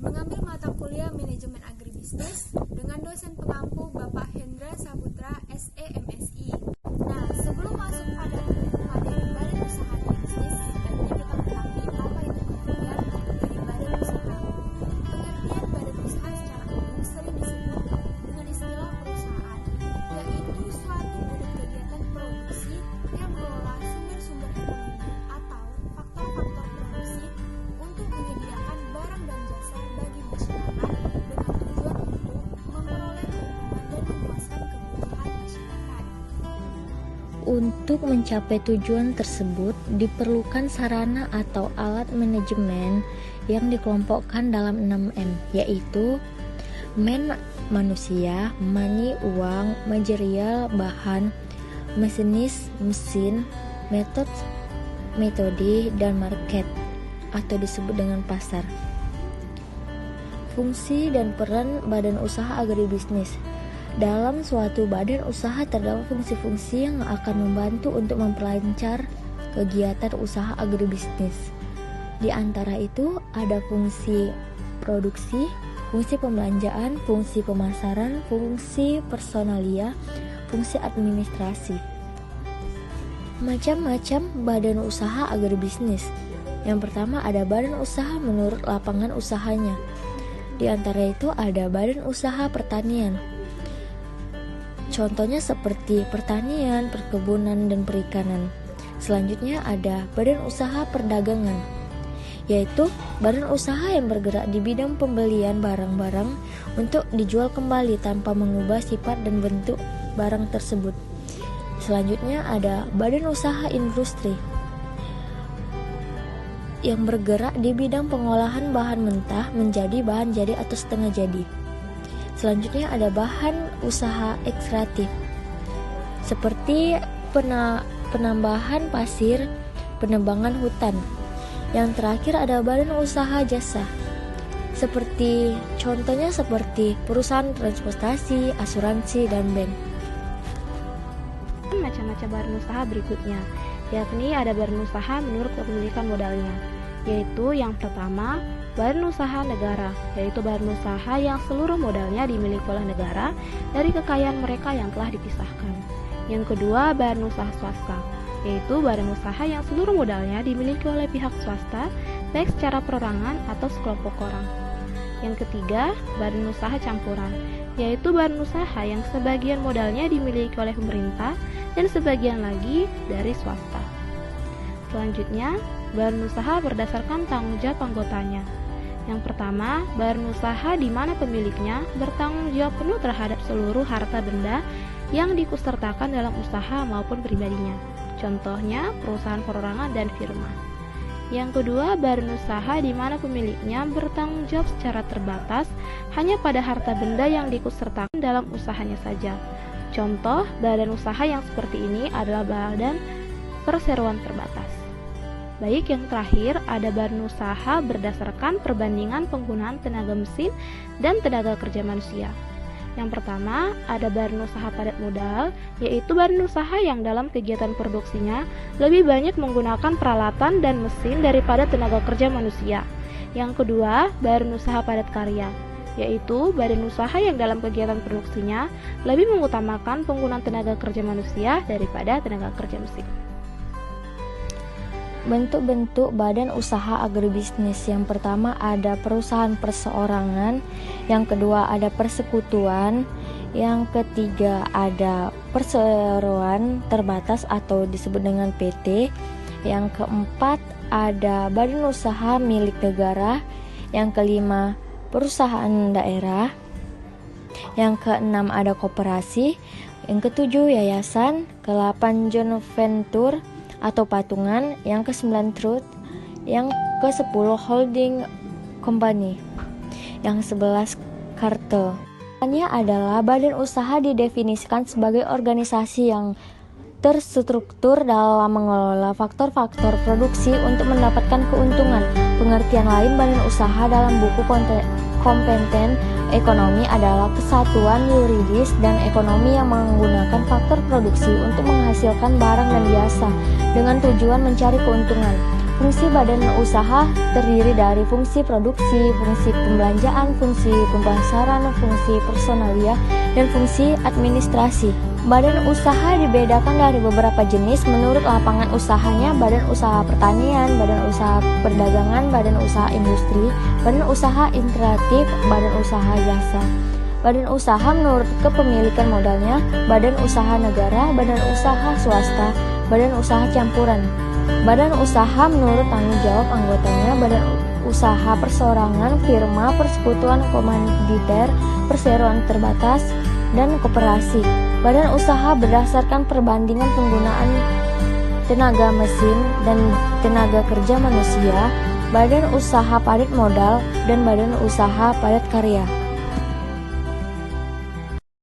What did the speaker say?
mengambil mata kuliah Manajemen Agribisnis dengan dosen pengampu Bapak Hendra Saputra, SE MSI. Nah, sebelum masuk pada materi badan usaha agribisnis, sebaiknya kita ketahui apa itu pengertian dari badan usaha. Pengertian badan usaha secara umum sering disebut dengan istilah perusahaan, yaitu suatu unit kegiatan produksi yang mengelola sumber-sumber ekonomi atau faktor-faktor produksi untuk menyediakan barang dan jasa bagi masyarakat dengan tujuan untuk memperoleh keuntungan dan memuaskan kebutuhan masyarakat. Untuk mencapai tujuan tersebut, diperlukan sarana atau alat manajemen yang dikelompokkan dalam 6M, yaitu man manusia, money uang, material bahan, masinis mesin, metode, dan market atau disebut dengan pasar. Fungsi dan peran badan usaha agribisnis. Dalam suatu badan usaha terdapat fungsi-fungsi yang akan membantu untuk memperlancar kegiatan usaha agribisnis. Di antara itu ada fungsi produksi, fungsi pembelanjaan, fungsi pemasaran, fungsi personalia, fungsi administrasi. Macam-macam badan usaha agribisnis. Yang pertama ada badan usaha menurut lapangan usahanya. Di antara itu ada badan usaha pertanian. Contohnya seperti pertanian, perkebunan, dan perikanan. Selanjutnya ada badan usaha perdagangan, yaitu badan usaha yang bergerak di bidang pembelian barang-barang untuk dijual kembali tanpa mengubah sifat dan bentuk barang tersebut. Selanjutnya ada badan usaha industri yang bergerak di bidang pengolahan bahan mentah menjadi bahan jadi atau setengah jadi. Selanjutnya ada bahan usaha ekstraktif seperti penambahan pasir, penebangan hutan. Yang terakhir ada badan usaha jasa contohnya seperti perusahaan transportasi, asuransi, dan bank. Macam-macam badan usaha berikutnya, yakni ada badan usaha menurut kepemilikan modalnya, yaitu yang pertama badan usaha negara, yaitu badan usaha yang seluruh modalnya dimiliki oleh negara dari kekayaan mereka yang telah dipisahkan. Yang kedua, badan usaha swasta, yaitu badan usaha yang seluruh modalnya dimiliki oleh pihak swasta, baik secara perorangan atau sekelompok orang. Yang ketiga, badan usaha campuran, yaitu badan usaha yang sebagian modalnya dimiliki oleh pemerintah dan sebagian lagi dari swasta. Selanjutnya, badan usaha berdasarkan tanggung jawab anggotanya. Yang pertama, badan usaha di mana pemiliknya bertanggung jawab penuh terhadap seluruh harta benda yang diikutsertakan dalam usaha maupun pribadinya. Contohnya, perusahaan perorangan dan firma. Yang kedua, badan usaha di mana pemiliknya bertanggung jawab secara terbatas hanya pada harta benda yang diikutsertakan dalam usahanya saja. Contoh, badan usaha yang seperti ini adalah badan perseroan terbatas. Baik, yang terakhir ada badan usaha berdasarkan perbandingan penggunaan tenaga mesin dan tenaga kerja manusia. Yang pertama, ada badan usaha padat modal, yaitu badan usaha yang dalam kegiatan produksinya lebih banyak menggunakan peralatan dan mesin daripada tenaga kerja manusia. Yang kedua, badan usaha padat karya, yaitu badan usaha yang dalam kegiatan produksinya lebih mengutamakan penggunaan tenaga kerja manusia daripada tenaga kerja mesin. Bentuk-bentuk badan usaha agribisnis. Yang pertama ada perusahaan perseorangan, yang kedua ada persekutuan, yang ketiga ada perseroan terbatas atau disebut dengan PT, yang keempat ada badan usaha milik negara, yang kelima perusahaan daerah, yang keenam ada koperasi, yang ketujuh yayasan, ke-8 joint venture atau patungan, yang ke-9 trust, yang ke-10 holding company, yang 11 kartel. Perannya adalah badan usaha didefinisikan sebagai organisasi yang terstruktur dalam mengelola faktor-faktor produksi untuk mendapatkan keuntungan. Pengertian lain badan usaha dalam buku kompeten ekonomi adalah kesatuan yuridis dan ekonomi yang menggunakan faktor produksi untuk menghasilkan barang dan jasa dengan tujuan mencari keuntungan. Fungsi badan usaha terdiri dari fungsi produksi, fungsi pembelanjaan, fungsi pemasaran, fungsi personalia, dan fungsi administrasi. Badan usaha dibedakan dari beberapa jenis menurut lapangan usahanya: badan usaha pertanian, badan usaha perdagangan, badan usaha industri, badan usaha integratif, badan usaha jasa. Badan usaha menurut kepemilikan modalnya: badan usaha negara, badan usaha swasta, badan usaha campuran. Badan usaha menurut tanggung jawab anggotanya: badan usaha perseorangan, firma, persekutuan komanditer, perseroan terbatas, dan koperasi. Badan usaha berdasarkan perbandingan penggunaan tenaga mesin dan tenaga kerja manusia, badan usaha padat modal, dan badan usaha padat karya.